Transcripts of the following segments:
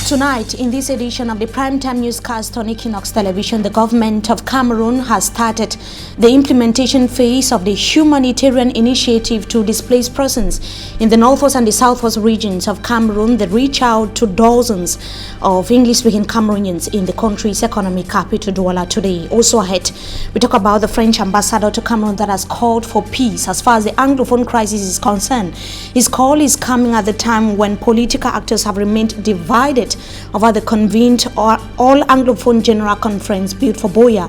Tonight, in this edition of the primetime newscast on Equinoxe television, the government of Cameroon has started the implementation phase of the humanitarian initiative to displaced persons in the northwest and the southwest regions of Cameroon that reach out to dozens of English-speaking Cameroonians in the country's economic capital, Douala, today. Also ahead, we talk about the French ambassador to Cameroon that has called for peace as far as the Anglophone crisis is concerned. His call is coming at the time when political actors have remained divided over the convened All Anglophone General Conference built for Boya.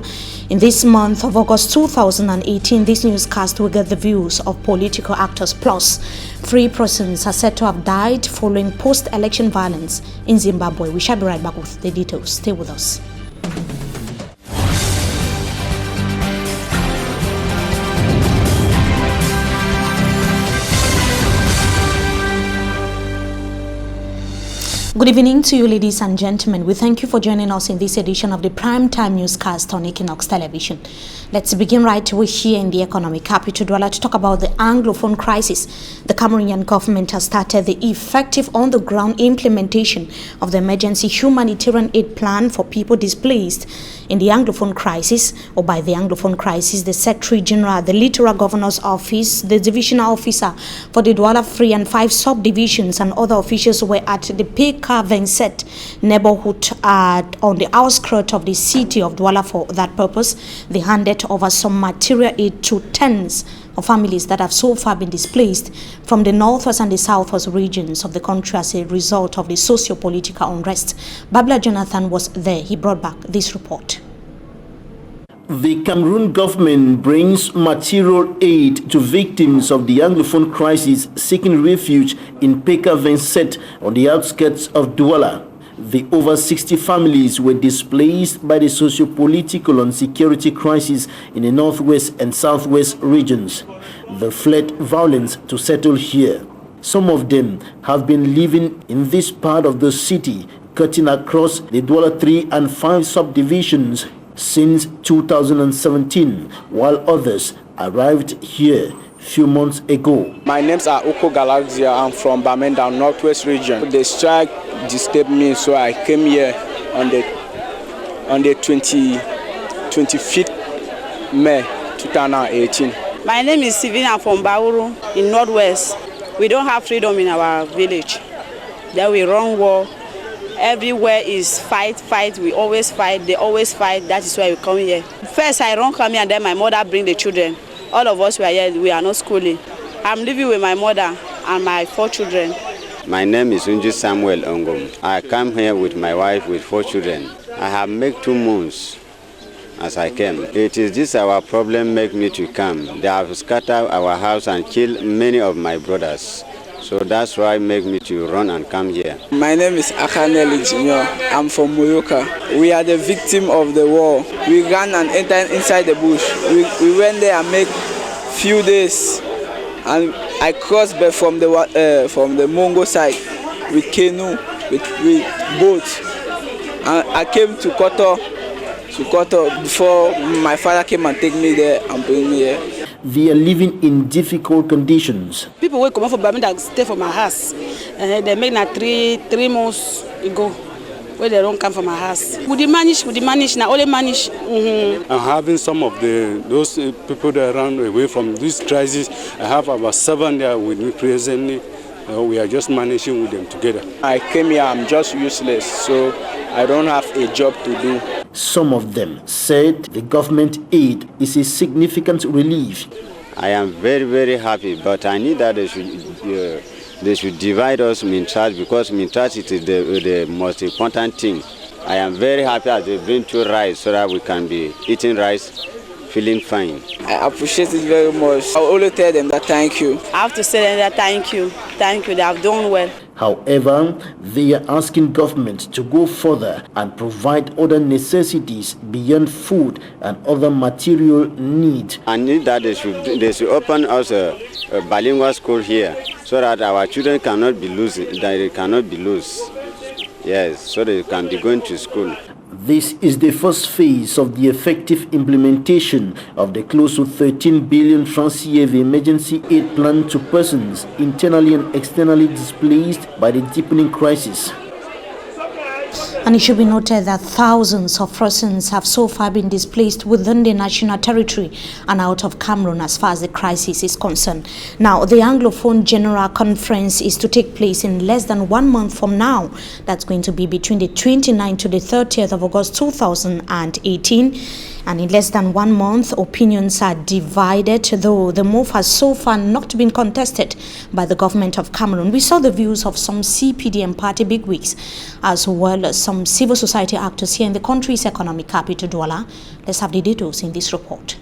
In this month of August 2018, this newscast will get the views of political actors. Plus, 3 persons are said to have died following post-election violence in Zimbabwe. We shall be right back with the details. Stay with us. Good evening to you, ladies and gentlemen. We thank you for joining us in this edition of the primetime newscast on Equinoxe television. Let's begin right away here in the economic capital, Douala, to talk about the Anglophone crisis. The Cameroonian government has started the effective on-the-ground implementation of the emergency humanitarian aid plan for people displaced in the Anglophone crisis, or by the Anglophone crisis. The Secretary General, the Littoral Governor's Office, the Divisional Officer for the Douala 3 and 5 subdivisions, and other officials were at the Vincent neighborhood on the outskirts of the city of Douala for that purpose. They handed over some material aid to tens of families that have so far been displaced from the northwest and the southwest regions of the country as a result of the socio-political unrest. Babla Jonathan was there. He brought back this report. The Cameroon government brings material aid to victims of the Anglophone crisis seeking refuge in Peka Vincent on the outskirts of Douala. The over 60 families were displaced by the socio-political and security crisis in the northwest and southwest regions. They fled violence to settle here. Some of them have been living in this part of the city, cutting across the Douala 3 and 5 subdivisions since 2017, while others arrived here few months ago. My name's Oko Galaxia. I'm from Bamenda, Northwest region. The strike disturbed me, so I came here on the 25th May 2018. My name is Sivina from Bauru in Northwest. We don't have freedom in our village. There we run war. Everywhere is fight. We always fight. They always fight. That is why we come here. First I run come here, and then my mother bring the children. All of us were here. We are not schooling. I'm living with my mother and my 4 children. My name is Unji Samuel Ongom. I come here with my wife with 4 children. I have made 2 months as I came. It is this our problem make me to come. They have scattered our house and killed many of my brothers. So that's why make me to run and come here. My name is Akaneli Junior. I'm from Moyoka. We are the victim of the war. We ran and entered inside the bush. We went there and make few days, and I crossed from the Mongo side with canoe, with boat, and I came to Koto before my father came and take me there and bring me here. They are living in difficult conditions. People will come from Bamenda, stay for my house. They make na 3 months ago where they don't come from my house. We manage, now only manage. I'm having some of those people that run away from this crisis. I have about 7 there with me presently. We are just managing with them together. I came here, I'm just useless, so I don't have a job to do. Some of them said the government aid is a significant relief. I am very, very happy, but I need that they should divide us in charge, because in charge it is the most important thing. I am very happy that they bring 2 rice so that we can be eating rice, feeling fine. I appreciate it very much. I will only tell them that thank you. I have to say that thank you. Thank you, they have done well. However, they are asking government to go further and provide other necessities beyond food and other material needs. I need that they should open us a bilingual school here so that our children cannot be loose. Yes, so they can be going to school. This is the first phase of the effective implementation of the close to 13 billion francs CFA emergency aid plan to persons internally and externally displaced by the deepening crisis. And it should be noted that thousands of persons have so far been displaced within the national territory and out of Cameroon as far as the crisis is concerned. Now, the Anglophone General Conference is to take place in less than 1 month from now. That's going to be between the 29th to the 30th of August 2018. And in less than 1 month, opinions are divided, though the move has so far not been contested by the government of Cameroon. We saw the views of some CPDM party bigwigs, as well as some civil society actors here in the country's economic capital, Douala. Let's have the details in this report.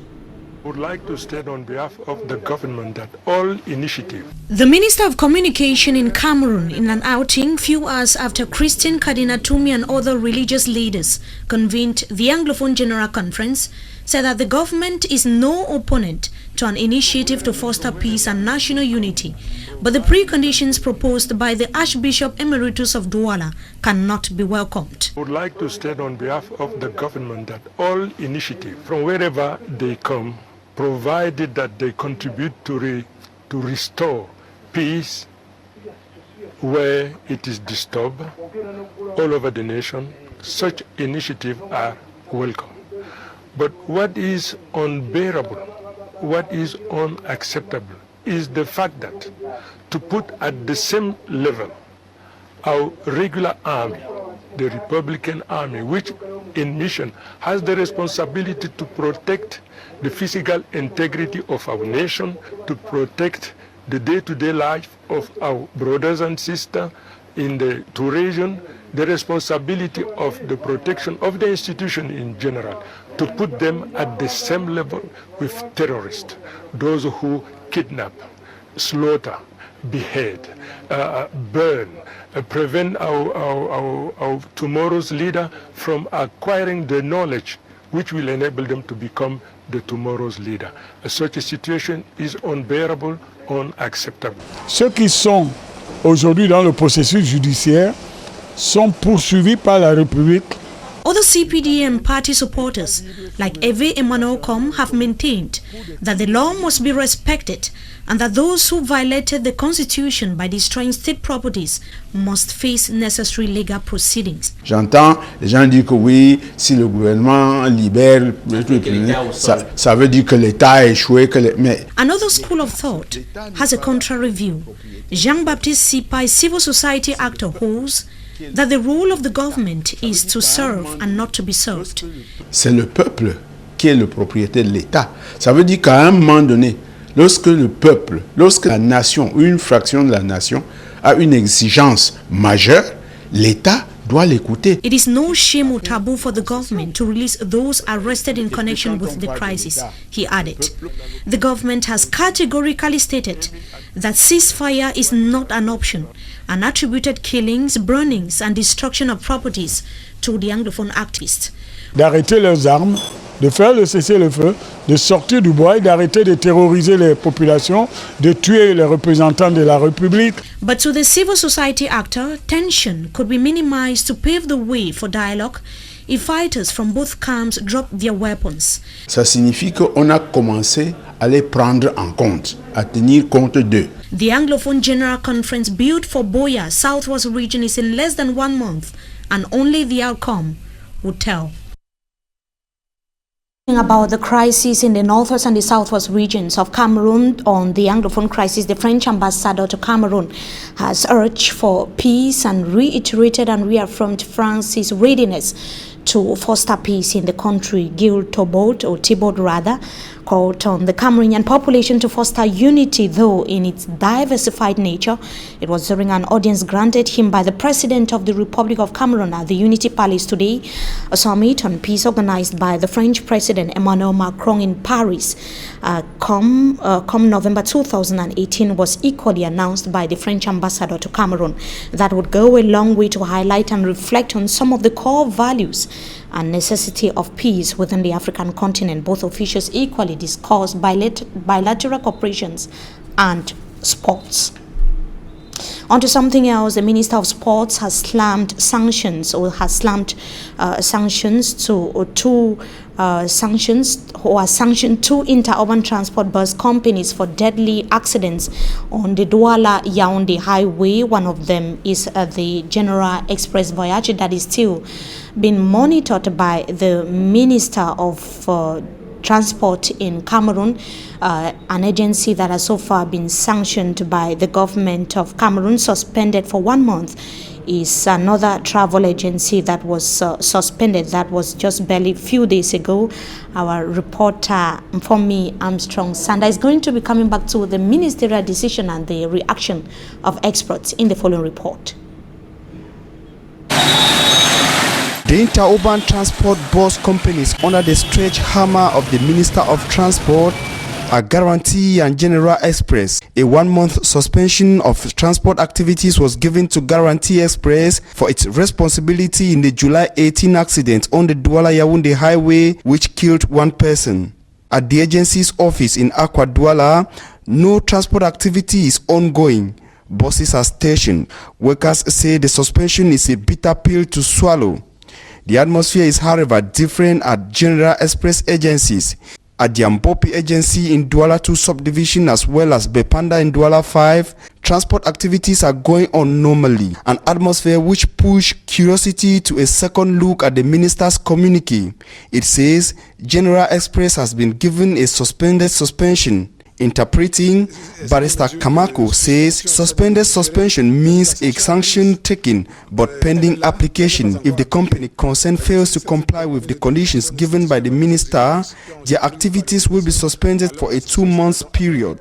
I would like to state on behalf of the government that all initiative. The Minister of Communication in Cameroon, in an outing few hours after Christian Cardinal Toumi and other religious leaders convened the Anglophone General Conference, said that the government is no opponent to an initiative to foster peace and national unity, but the preconditions proposed by the Archbishop Emeritus of Douala cannot be welcomed. I would like to state on behalf of the government that all initiative, from wherever they come, provided that they contribute to restore peace where it is disturbed all over the nation, such initiatives are welcome. But what is unbearable, what is unacceptable, is the fact that to put at the same level our regular army, the Republican Army, which in mission has the responsibility to protect the physical integrity of our nation, to protect the day-to-day life of our brothers and sisters in the two regions, the responsibility of the protection of the institution in general, to put them at the same level with terrorists, those who kidnap, slaughter, behead, burn, prevent our tomorrow's leader from acquiring the knowledge which will enable them to become the tomorrow's leader. Such a situation is unbearable, unacceptable. Ceux qui sont aujourd'hui dans le processus judiciaire sont poursuivis par la République. Other CPDM party supporters, like Eve Emmanuel Com, have maintained that the law must be respected and that those who violated the constitution by destroying state properties must face necessary legal proceedings. J'entends les gens dire que oui, si le gouvernement libère, ça veut dire que l'État a échoué. Mais another school of thought has a contrary view. Jean-Baptiste Sipa, a civil society actor, holds that the role of the government is to serve and not to be served. C'est le peuple qui est le propriétaire de l'État. Ça veut dire qu'à un moment donné, lorsque le peuple, lorsque la nation, une fraction de la nation a une exigence majeure, l'État doit l'écouter. It is no shame or taboo for the government to release those arrested in connection with the crisis, he added. The government has categorically stated that ceasefire is not an option and attributed killings, burnings and destruction of properties to the Anglophone activists. D'arrêter leurs armes, de faire le cessez-le-feu, de sortir du bois et d'arrêter de terroriser les populations, de tuer les représentants de la République. But to the civil society actor, tension could be minimized to pave the way for dialogue if fighters from both camps drop their weapons. Ça signifie qu'on a commencé à les prendre en compte, à tenir compte d'eux. The Anglophone General Conference built for Boya, Southwest region is in less than 1 month, and only the outcome would tell. About the crisis in the northwest and the southwest regions of Cameroon. On the Anglophone crisis, the French ambassador to Cameroon has urged for peace and reiterated and reaffirmed France's readiness to foster peace in the country. Gil Tobot, or Thibault rather, called on the Cameroonian population to foster unity, though in its diversified nature. It was during an audience granted him by the President of the Republic of Cameroon at the Unity Palace today, a summit on peace organized by the French President Emmanuel Macron in Paris. Come November 2018 was equally announced by the French ambassador to Cameroon. That would go a long way to highlight and reflect on some of the core values and necessity of peace within the African continent. Both officials equally discussed bilateral cooperations and sports. On to something else, the Minister of Sports has slammed sanctions to sanctioned two interurban transport bus companies for deadly accidents on the Douala-Yaoundé highway. One of them is the General Express Voyage that is still being monitored by the Minister of Transport in Cameroon, an agency that has so far been sanctioned by the government of Cameroon, suspended for 1 month. Is another travel agency that was suspended. That was just barely a few days ago. Our reporter, Mfomi Armstrong Sanda, is going to be coming back to the ministerial decision and the reaction of experts in the following report. The interurban transport bus companies under the stretch hammer of the Minister of Transport are Guarantee and General Express. A 1-month suspension of transport activities was given to Guarantee Express for its responsibility in the July 18 accident on the Douala-Yaoundé highway, which killed 1 person. At the agency's office in Akwa Douala, no transport activity is ongoing. Buses are stationed. Workers say the suspension is a bitter pill to swallow. The atmosphere is, however, different at General Express agencies. At the Ambopi agency in Douala 2 subdivision as well as Bepanda in Douala 5, transport activities are going on normally, an atmosphere which pushed curiosity to a second look at the minister's communique. It says General Express has been given a suspended suspension. Interpreting, Barrister Kamako says suspended suspension means a sanction taken but pending application. If the company concerned fails to comply with the conditions given by the minister, their activities will be suspended for a 2-month period.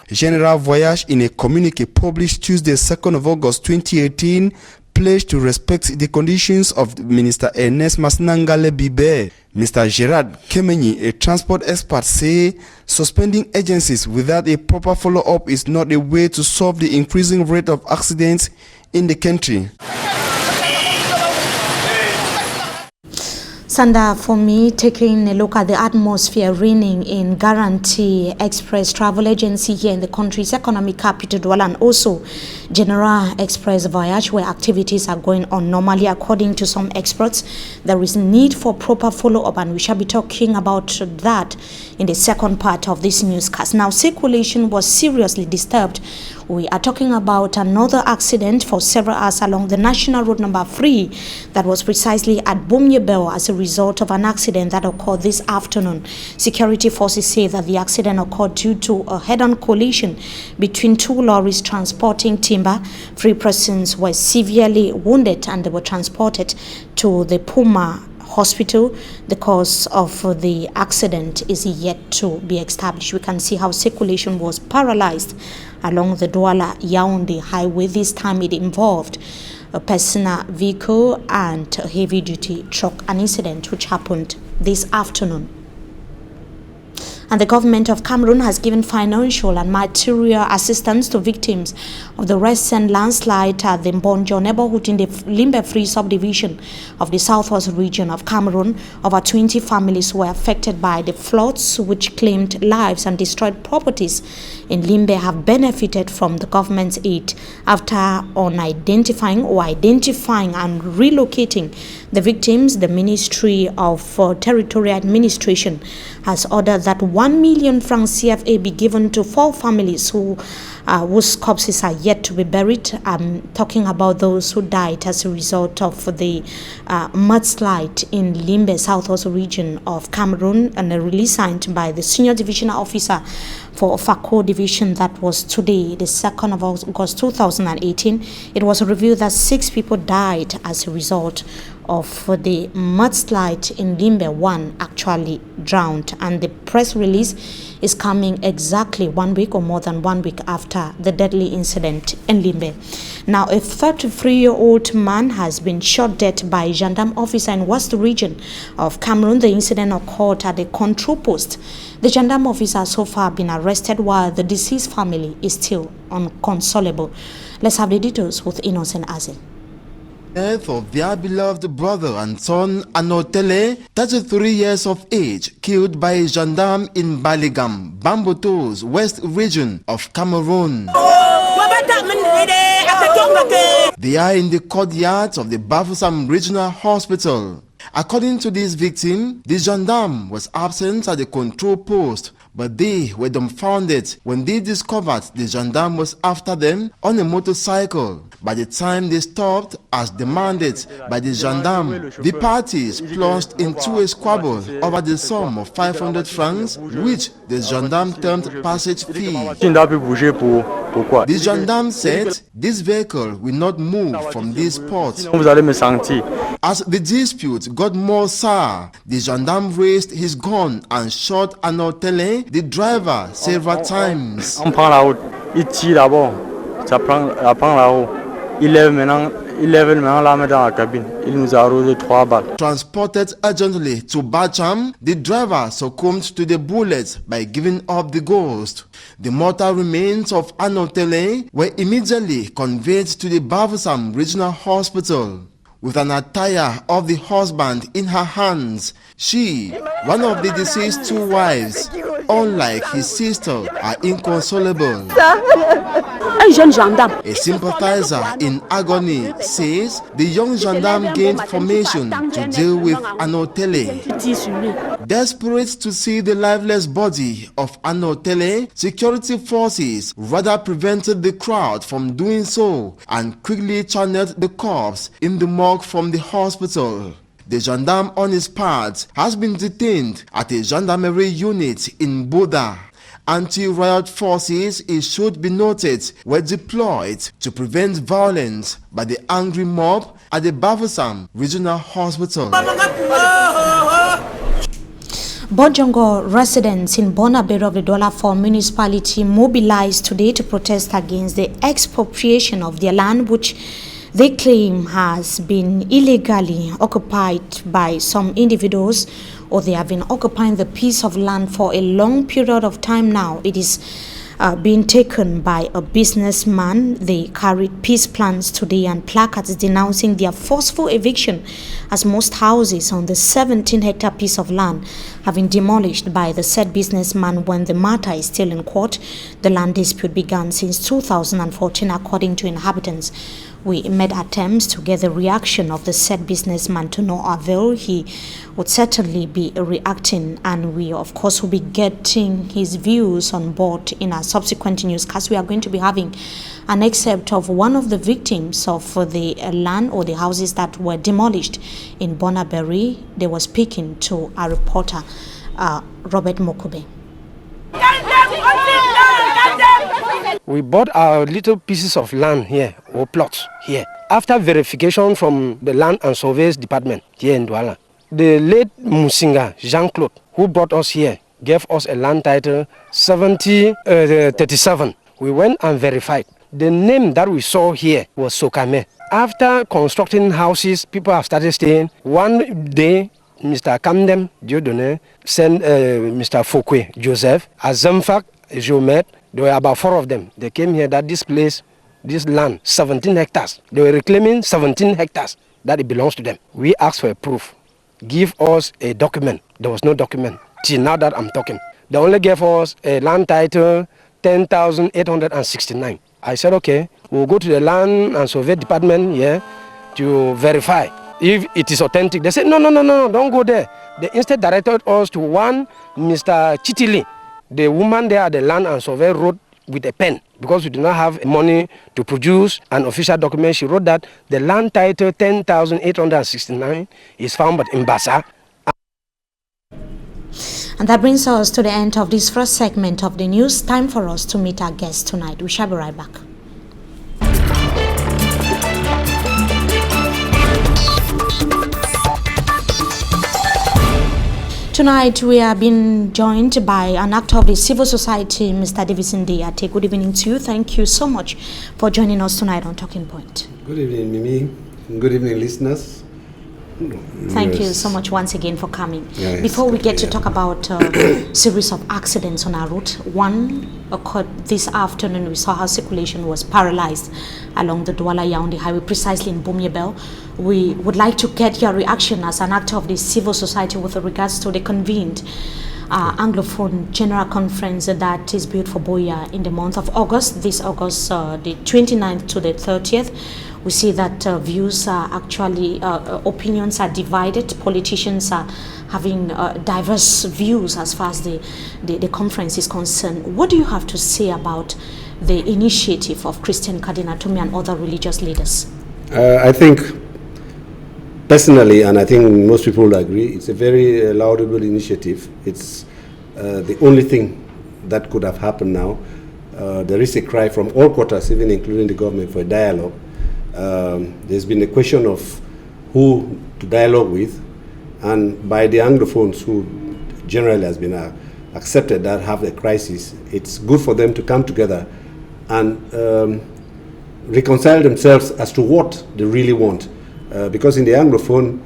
General Voyage, in a communique published Tuesday 2nd of August 2018, pledged to respect the conditions of Minister Ernest Masnangale Bibe. Mr. Gerard Kemenyi, a transport expert, say suspending agencies without a proper follow-up is not a way to solve the increasing rate of accidents in the country. Sanda, for me, taking a look at the atmosphere reigning in Guarantee Express travel agency here in the country's economic capital, Douala, and also General Express Voyage, where activities are going on normally. According to some experts, there is need for proper follow-up, and we shall be talking about that in the second part of this newscast. Now, circulation was seriously disturbed. We are talking about another accident for several hours along the National Road number 3 that was precisely at Bomyebel as a result of an accident that occurred this afternoon. Security forces say that the accident occurred due to a head-on collision between 2 lorries transporting timber. 3 persons were severely wounded and they were transported to the Puma Hospital. The cause of the accident is yet to be established. We can see how circulation was paralyzed along the Douala-Yaoundé highway. This time it involved a personal vehicle and a heavy-duty truck, an incident which happened this afternoon. And the government of Cameroon has given financial and material assistance to victims of the recent landslide at the Mbonjo neighborhood in the Limbe Free subdivision of the southwest region of Cameroon. Over 20 families were affected by the floods, which claimed lives and destroyed properties in Limbe have benefited from the government's aid. After identifying and relocating the victims, the Ministry of Territorial Administration has ordered that 1 million francs CFA be given to 4 families whose corpses are yet to be buried. I'm talking about those who died as a result of the mudslide in Limbe, southwest region of Cameroon, and a release signed by the Senior Divisional Officer for Fako Division. That was today, the 2nd of August 2018. It was revealed that 6 people died as a result of the mudslide in Limbe. 1 actually drowned, and the press release is coming exactly 1 week or more than 1 week after the deadly incident in Limbe. Now, a 33-year-old man has been shot dead by a gendarme officer in West region of Cameroon. The incident occurred at a control post. The gendarme officer has so far been arrested, while the deceased family is still inconsolable. Let's have the details with Innocent Aze. Death of their beloved brother and son Anotele, 33 years of age, killed by a gendarme in Baligam, Bamboto's West region of Cameroon. They are in the courtyard of the Bafoussam Regional Hospital. According to this victim, the gendarme was absent at the control post, but they were dumbfounded when they discovered the gendarme was after them on a motorcycle. By the time they stopped, as demanded by the gendarme, the parties plunged into a squabble over the sum of 500 francs, which the gendarme termed passage fee. The gendarme said this vehicle will not move from this spot. As the dispute got more sour, the gendarme raised his gun and shot Anotele, the driver, several times. Transported urgently to Bacham, the driver succumbed to the bullets by giving up the ghost. The mortal remains of Anotele were immediately conveyed to the Bafoussam Regional Hospital. With an attire of the husband in her hands, she, one of the deceased two wives, unlike his sister, are inconsolable. A sympathizer in agony says the young gendarme gained formation to deal with Anotele. Desperate to see the lifeless body of Anotele, security forces rather prevented the crowd from doing so and quickly channeled the corpse in the morgue from the hospital. The gendarme on his part has been detained at a gendarmerie unit in Buda. Anti-riot forces, it should be noted, were deployed to prevent violence by the angry mob at the Bafoussam Regional Hospital. Bojongo residents in Bonaberi of the Dollar 4 municipality mobilized today to protest against the expropriation of their land, which they claim has been illegally occupied by some individuals, or they have been occupying the piece of land for a long period of time now. It is being taken by a businessman. They carried peace plans today and placards denouncing their forceful eviction, as most houses on the 17-hectare piece of land have been demolished by the said businessman when the matter is still in court. The land dispute began since 2014, according to inhabitants. We made attempts to get the reaction of the said businessman to no avail. He would certainly be reacting, and we of course will be getting his views on board in our subsequent newscast. We are going to be having an excerpt of one of the victims of the land or the houses that were demolished in Bonaberi. They were speaking to our reporter, Robert Mokube. We bought our little pieces of land here, or plots here, after verification from the Land and Surveys Department here in Douala. The late Musinga, Jean-Claude, who brought us here, gave us a land title 7037. We went and verified. The name that we saw here was Sokame. After constructing houses, people have started staying. One day, Mr. Kamdem Dieudonné sent Mr. Fokwe Joseph, Azamfak Jomet. There were about 4 of them. They came here that this place, this land, 17 hectares. They were reclaiming 17 hectares that it belongs to them. We asked for a proof. Give us a document. There was no document. Till now that I'm talking. They only gave us a land title 10,869. I said, okay, we'll go to the Land and Survey Department here to verify if it is authentic. They said, no, don't go there. They instead directed us to one Mr. Chitili. The woman there at the Land and Survey wrote with a pen, because we do not have money to produce an official document. She wrote that the land title 10,869 is found in Bassa. And that brings us to the end of this first segment of the news. Time for us to meet our guest tonight. We shall be right back. Tonight, we are being joined by an actor of the civil society, Mr. Davison Diate. Good evening to you. Thank you so much for joining us tonight on Talking Point. Good evening, Mimi. Good evening, listeners. Thank you so much once again for coming. Before we get to talk about a series of accidents on our route, one occurred this afternoon. We saw how circulation was paralyzed along the Douala-Yaoundé highway, precisely in Bumiabel. We would like to get your reaction as an actor of the civil society with regards to the convened Anglophone General Conference that is built for Boya in the month of August, this August, the 29th to the 30th. We see that views are actually, opinions are divided. Politicians are having diverse views as far as the conference is concerned. What do you have to say about the initiative of Christian Cardinal Tumi and other religious leaders? I think, personally, and I think most people will agree, it's a very laudable initiative. It's the only thing that could have happened now. There is a cry from all quarters, even including the government, for a dialogue. There's been a question of who to dialogue with, and by the Anglophones, who generally has been accepted that have a crisis, it's good for them to come together and reconcile themselves as to what they really want. Because in the Anglophone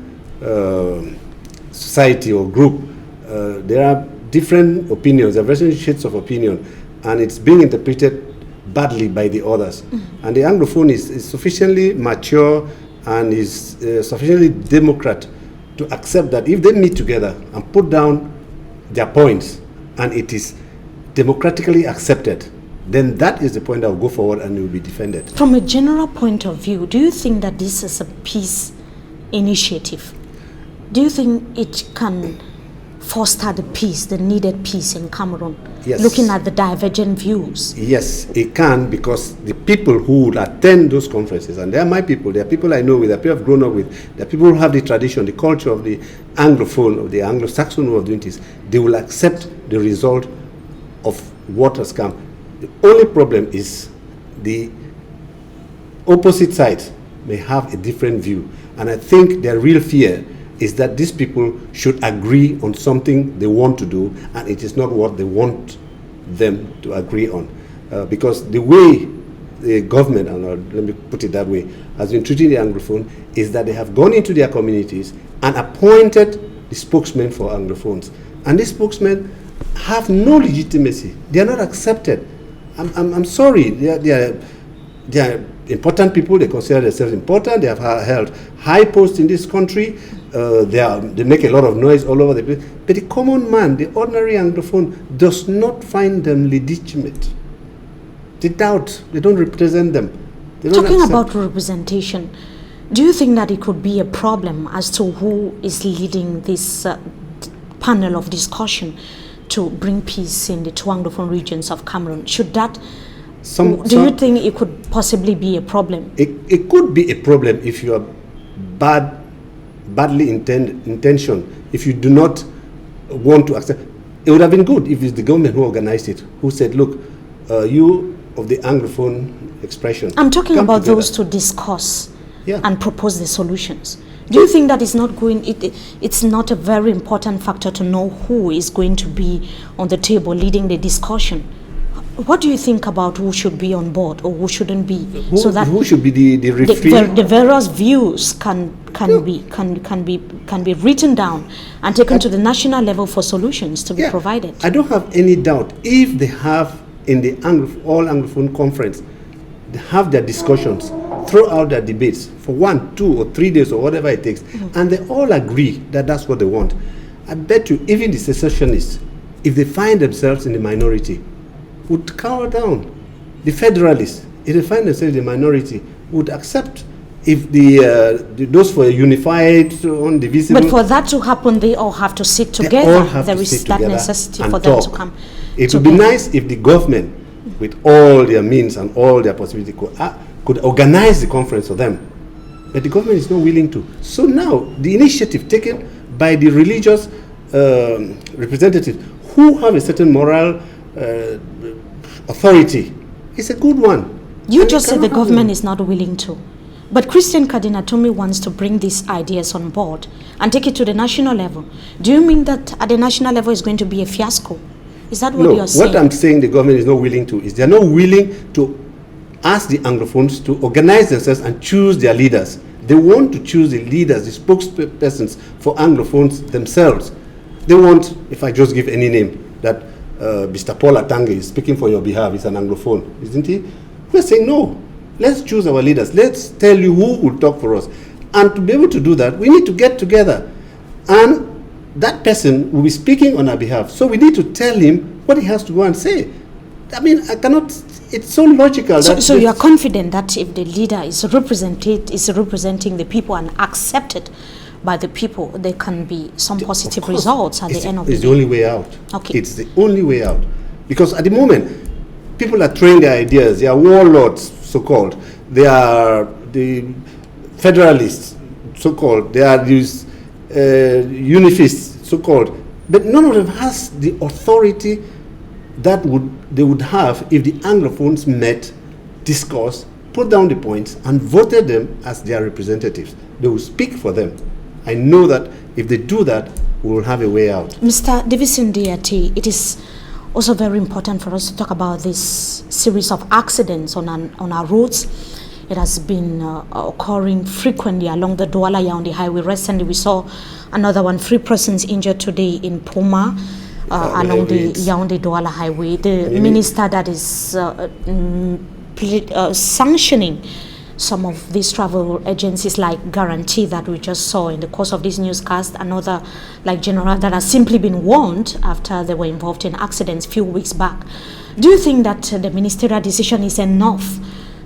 society or group, there are different opinions, there are various shades of opinion, and it's being interpreted badly by the others. And the Anglophone is sufficiently mature and is sufficiently democrat to accept that if they meet together and put down their points and it is democratically accepted, then that is the point that will go forward and will be defended. From a general point of view, do you think that this is a peace initiative? Do you think it can foster the peace, the needed peace in Cameroon? Yes. Looking at the divergent views. Yes, it can, because the people who would attend those conferences, and they are my people, they are people I know with, they are people I've grown up with, they are people who have the tradition, the culture of the Anglophone, of the Anglo-Saxon way of doing this, they will accept the result of what has come. The only problem is the opposite side may have a different view. And I think their real fear is that these people should agree on something they want to do, and it is not what they want them to agree on. Because the way the government, and let me put it that way, has been treating the Anglophone is that they have gone into their communities and appointed the spokesmen for Anglophones. And these spokesmen have no legitimacy. They are not accepted. I'm sorry, they are important people, they consider themselves important, they have held high posts in this country, they make a lot of noise all over the place, but the common man, the ordinary Anglophone, does not find them legitimate. They doubt, they don't represent them. They don't Talking accept. about representation, do you think that it could be a problem as to who is leading this panel of discussion to bring peace in the two Anglophone regions of Cameroon? Should that, do you think it could possibly be a problem? It could be a problem if you are badly intentioned, if you do not want to accept. It would have been good if it's the government who organized it, who said, look, you of the Anglophone expression. I'm talking about together. those to discuss and propose the solutions. Do you think that is not going, it's not a very important factor to know who is going to be on the table leading the discussion? What do you think about who should be on board or who shouldn't be, so that who should be the referee? The various views can be written down and taken to the national level for solutions to be provided? I don't have any doubt if they have in the all Anglophone conference, they have their discussions, throw out their debates for 1, 2, or 3 days or whatever it takes, and they all agree that that's what they want. I bet you even the secessionists, if they find themselves in the minority, would cower down. The federalists, if they find themselves in the minority, would accept if those for a unified, indivisible. But for that to happen, they all have to sit together. There is that necessity for them to come. It would be nice if the government, with all their means and all their possibilities, could organize the conference for them. But the government is not willing to. So now, the initiative taken by the religious representatives who have a certain moral authority is a good one. You just said the government is not willing to. But Christian Cardinal Tumi wants to bring these ideas on board and take it to the national level. Do you mean that at the national level it's going to be a fiasco? Is that what you're saying? What I'm saying the government is not willing to is they're not willing to ask the Anglophones to organize themselves and choose their leaders. They want to choose the leaders, the spokespersons for Anglophones themselves. They want, if I just give any name, that Mr. Paul Atange is speaking for your behalf, he's an Anglophone, isn't he? We're saying no. Let's choose our leaders. Let's tell you who will talk for us. And to be able to do that, we need to get together and that person will be speaking on our behalf. So we need to tell him what he has to go and say. I mean, I cannot. It's so logical. So you are confident that if the leader is representing the people and accepted by the people, there can be some positive results at the end of the day. It's the only way out. Okay. It's the only way out. Because at the moment, people are throwing their ideas. They are warlords, so-called. They are the federalists, so-called. They are these unifists, so-called. But none of them has the authority that they would have if the Anglophones met, discussed, put down the points, and voted them as their representatives. They will speak for them. I know that if they do that, we will have a way out. Mr. Davison DRT, it is also very important for us to talk about this series of accidents on our roads. It has been occurring frequently along the Douala-Yaoundé highway. Recently, we saw another one, 3 persons injured today in Puma. Along the Yaoundé-Douala highway. The minister that is sanctioning some of these travel agencies like Guarantee that we just saw in the course of this newscast, another like General that has simply been warned after they were involved in accidents a few weeks back. Do you think that the ministerial decision is enough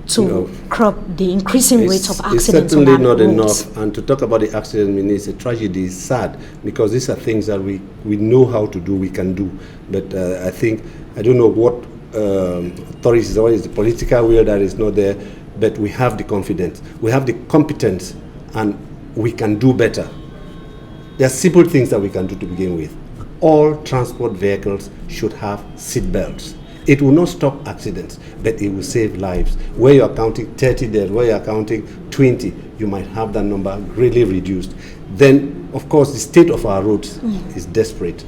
to curb the increasing rates of accidents? It's certainly not enough. And to talk about the accident, it's a tragedy. It's sad because these are things that we know how to do, we can do. But I don't know what authorities, what is the political will that is not there, but we have the confidence, we have the competence, and we can do better. There are simple things that we can do to begin with. All transport vehicles should have seat belts. It will not stop accidents, but it will save lives. Where you are counting 30 dead, where you are counting 20, you might have that number really reduced. Then, of course, the state of our roads is desperate.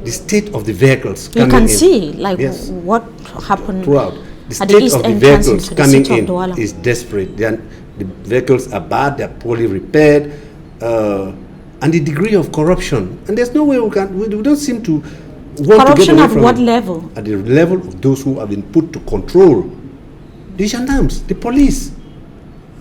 The state of the vehicles coming in. You can see, like, what happened throughout. The state of the vehicles coming in is desperate. The vehicles are bad, they are poorly repaired, and the degree of corruption. And there's no way we don't seem to corruption at what level? At the level of those who have been put to control. The gendarmes, the police.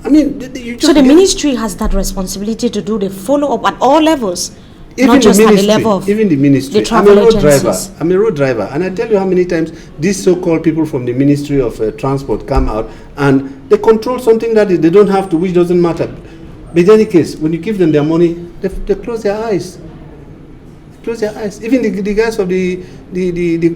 I mean, so the ministry has that responsibility to do the follow-up at all levels, even not just at the level of even the ministry. The travel agencies. I'm a road driver, and I tell you how many times these so-called people from the Ministry of Transport come out and they control something that they don't have to, which doesn't matter. But in any case, when you give them their money, they close their eyes. Close their eyes. Even the guys of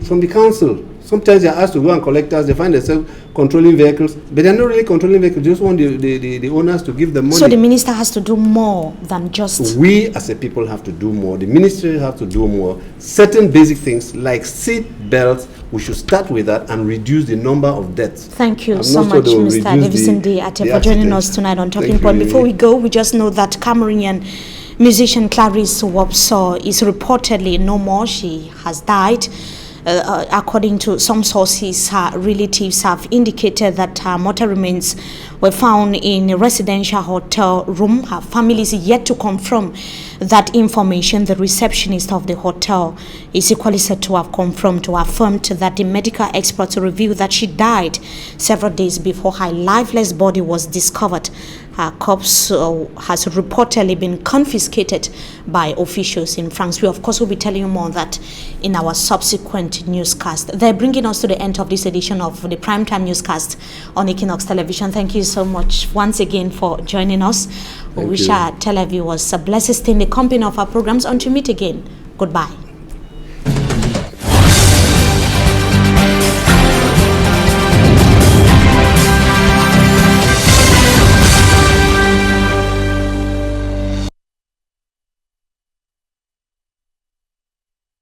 from the council, sometimes they are asked to go and collect us. They find themselves controlling vehicles, but they're not really controlling vehicles. They just want the owners to give them money. So the minister has to do more than just. We as a people have to do more. The ministry has to do more. Certain basic things like seat belts, we should start with that and reduce the number of deaths. Thank you so much, Mr. Davison DRT, for joining us tonight on Talking Point. Before we go, we just know that Cameroonian musician Clarice Wopso is reportedly no more. She has died. According to some sources, her relatives have indicated that her mortal remains were found in a residential hotel room. Her family is yet to confirm that information. The receptionist of the hotel is equally said to have confirmed or affirmed that the medical experts revealed that she died several days before her lifeless body was discovered. Her corpse has reportedly been confiscated by officials in France. We, of course, will be telling you more on that in our subsequent newscast. They're bringing us to the end of this edition of the Primetime Newscast on Equinoxe Television. Thank you so much once again for joining us. We wish our televiewers a blessed stay in the company of our programs. Until we meet again, goodbye.